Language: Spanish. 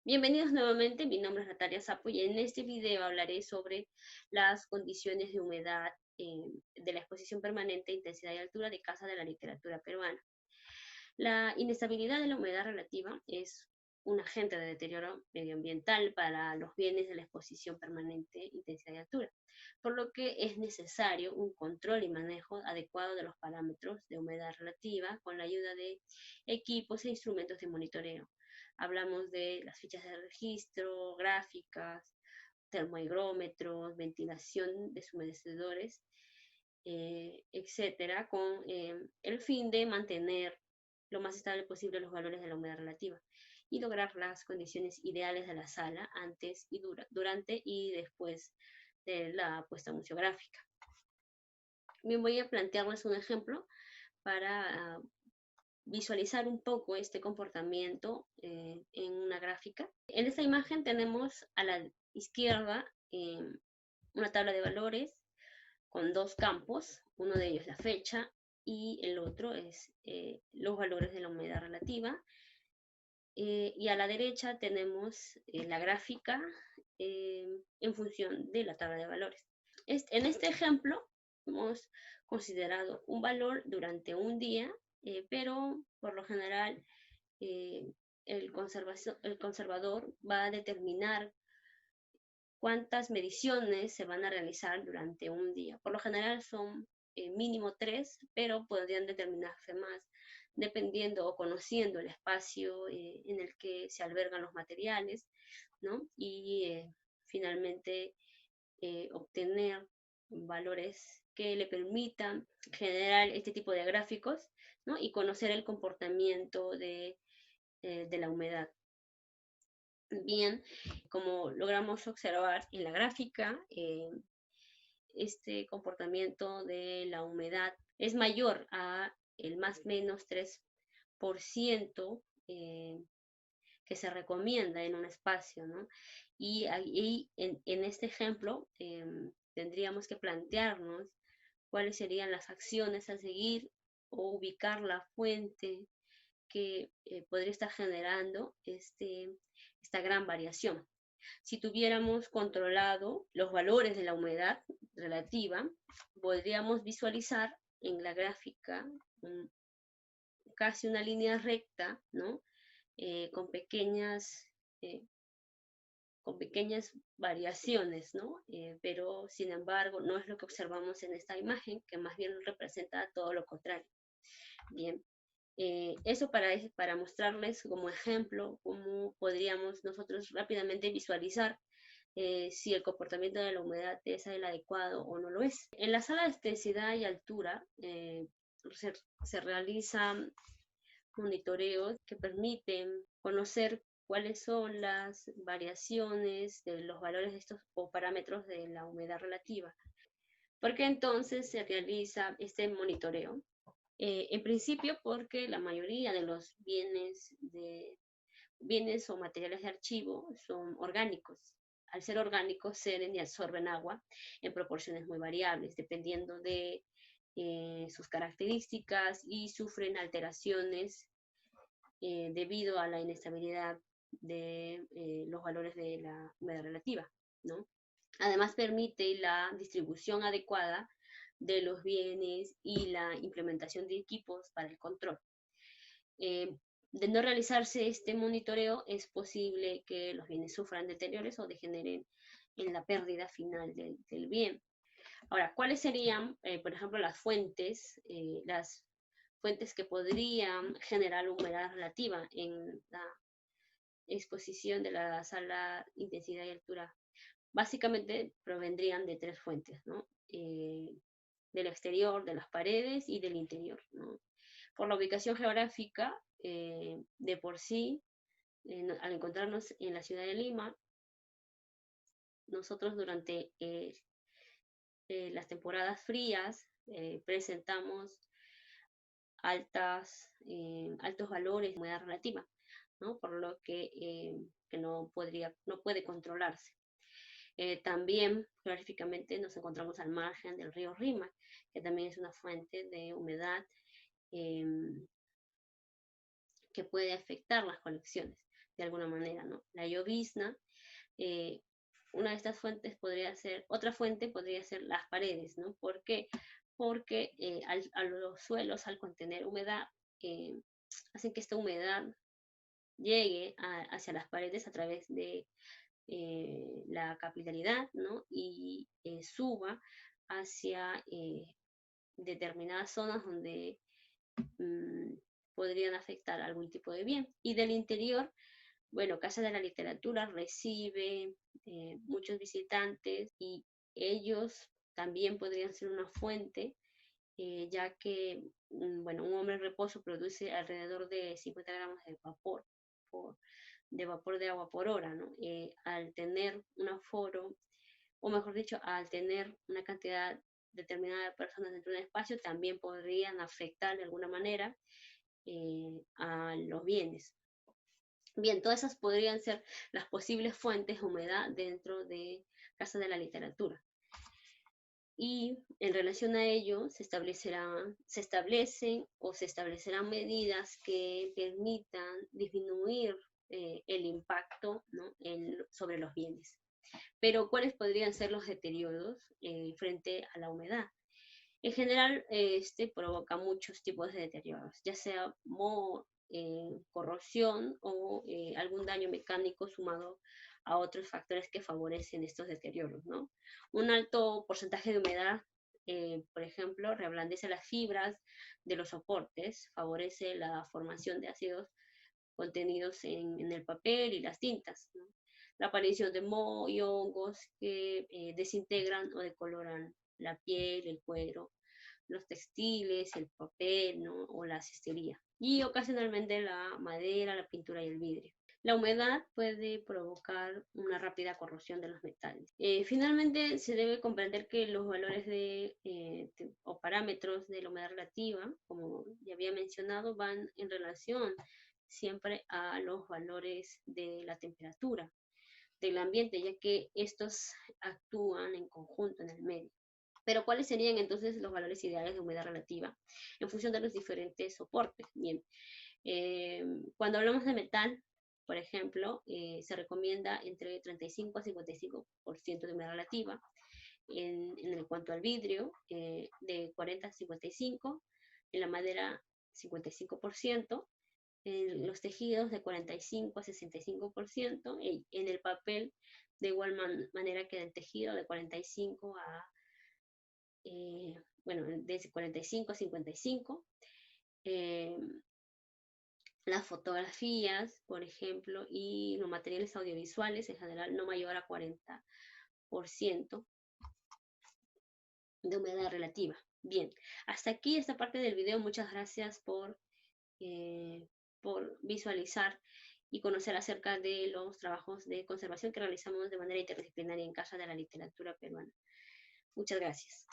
Bienvenidos nuevamente, mi nombre es Natalia Sapo y en este video hablaré sobre las condiciones de humedad de la exposición permanente, intensidad y altura de Casa de la Literatura Peruana. La inestabilidad de la humedad relativa es un agente de deterioro medioambiental para los bienes de la exposición permanente, intensidad y altura, por lo que es necesario un control y manejo adecuado de los parámetros de humedad relativa con la ayuda de equipos e instrumentos de monitoreo. Hablamos de las fichas de registro, gráficas, termohigrómetros, ventilación, deshumedecedores, etcétera, con el fin de mantener lo más estable posible los valores de la humedad relativa y lograr las condiciones ideales de la sala antes y durante y después de la puesta museográfica. Bien, voy a plantearles un ejemplo para visualizar un poco este comportamiento en una gráfica. En esta imagen tenemos a la izquierda una tabla de valores con dos campos, uno de ellos la fecha y el otro es los valores de la humedad relativa. Y a la derecha tenemos la gráfica en función de la tabla de valores. En este ejemplo hemos considerado un valor durante un día, pero por lo general el conservador va a determinar cuántas mediciones se van a realizar durante un día. Por lo general son mínimo 3, pero podrían determinarse más dependiendo o conociendo el espacio en el que se albergan los materiales, ¿no? Y finalmente obtener valores que le permitan generar este tipo de gráficos, ¿no? Y conocer el comportamiento de la humedad. Bien, como logramos observar en la gráfica, este comportamiento de la humedad es mayor a el más menos 3% que se recomienda en un espacio, ¿no? Y ahí, en este ejemplo, tendríamos que plantearnos cuáles serían las acciones a seguir o ubicar la fuente que podría estar generando esta gran variación. Si tuviéramos controlado los valores de la humedad relativa, podríamos visualizar en la gráfica casi una línea recta, ¿no? Con eh, con pequeñas variaciones, ¿no? Pero sin embargo no es lo que observamos en esta imagen, que más bien representa todo lo contrario. Bien, eso para mostrarles como ejemplo cómo podríamos nosotros rápidamente visualizar si el comportamiento de la humedad es el adecuado o no lo es. En la sala de densidad y altura se realizan monitoreos que permiten conocer cuáles son las variaciones de los valores de estos o parámetros de la humedad relativa. Porque entonces se realiza este monitoreo. En principio porque la mayoría de los bienes o materiales de archivo son orgánicos. Al ser orgánicos, ceden y absorben agua en proporciones muy variables, dependiendo de sus características y sufren alteraciones debido a la inestabilidad de los valores de la humedad relativa, ¿no? Además, permite la distribución adecuada de los bienes y la implementación de equipos para el control. De no realizarse este monitoreo, es posible que los bienes sufran deterioros o degeneren en la pérdida final del bien. Ahora, ¿cuáles serían, por ejemplo, las fuentes que podrían generar humedad relativa en la exposición de la sala intensidad y altura? Básicamente provendrían de tres fuentes, ¿no? Del exterior, de las paredes y del interior, ¿no? Por la ubicación geográfica, de por sí, al encontrarnos en la ciudad de Lima, nosotros durante las temporadas frías presentamos altos valores de humedad relativa, ¿no? Por lo que no puede controlarse. También geográficamente nos encontramos al margen del río Rima, que también es una fuente de humedad que puede afectar las colecciones. de alguna manera, ¿no? La llovizna, una de estas fuentes podría ser, otra fuente podría ser las paredes, ¿no? ¿Por qué? Porque a los suelos, al contener humedad, hacen que esta humedad llegue hacia las paredes a través de la capilaridad, ¿no? Y suba hacia determinadas zonas donde mm, podrían afectar algún tipo de bien. Y del interior, bueno, Casa de la Literatura recibe muchos visitantes y ellos también podrían ser una fuente, ya que, bueno, un hombre en reposo produce alrededor de 50 gramos de vapor, de vapor de agua por hora, ¿no? Al tener un aforo, o mejor dicho, al tener una cantidad determinada de personas dentro de un espacio, también podrían afectar de alguna manera a los bienes. Bien, todas esas podrían ser las posibles fuentes de humedad dentro de Casa de la Literatura. Y en relación a ello se establecen o se establecerán medidas que permitan disminuir el impacto, ¿no? sobre los bienes. Pero ¿cuáles podrían ser los deterioros frente a la humedad? En general, este provoca muchos tipos de deterioros, ya sea corrosión o algún daño mecánico sumado a otros factores que favorecen estos deterioros, ¿no? Un alto porcentaje de humedad, por ejemplo, reblandece las fibras de los soportes, favorece la formación de ácidos contenidos en el papel y las tintas, ¿no? La aparición de moho y hongos que desintegran o decoloran la piel, el cuero, los textiles, el papel, ¿no? O la cestería. Y ocasionalmente la madera, la pintura y el vidrio. La humedad puede provocar una rápida corrosión de los metales. Finalmente, se debe comprender que los valores o parámetros de la humedad relativa, como ya había mencionado, van en relación siempre a los valores de la temperatura del ambiente, ya que estos actúan en conjunto en el medio. Pero ¿cuáles serían entonces los valores ideales de humedad relativa en función de los diferentes soportes? Bien, cuando hablamos de metal, por ejemplo, se recomienda entre 35 a 55% de humedad relativa. En cuanto al vidrio, de 40 a 55%, en la madera 55%, en los tejidos de 45 a 65%, en el papel de igual manera que en el tejido de 45 a bueno, de 45 a 55. Eh, las fotografías, por ejemplo, y los materiales audiovisuales, en general, no mayor a 40% de humedad relativa. Bien, hasta aquí esta parte del video. Muchas gracias por visualizar y conocer acerca de los trabajos de conservación que realizamos de manera interdisciplinaria en Casa de la Literatura Peruana. Muchas gracias.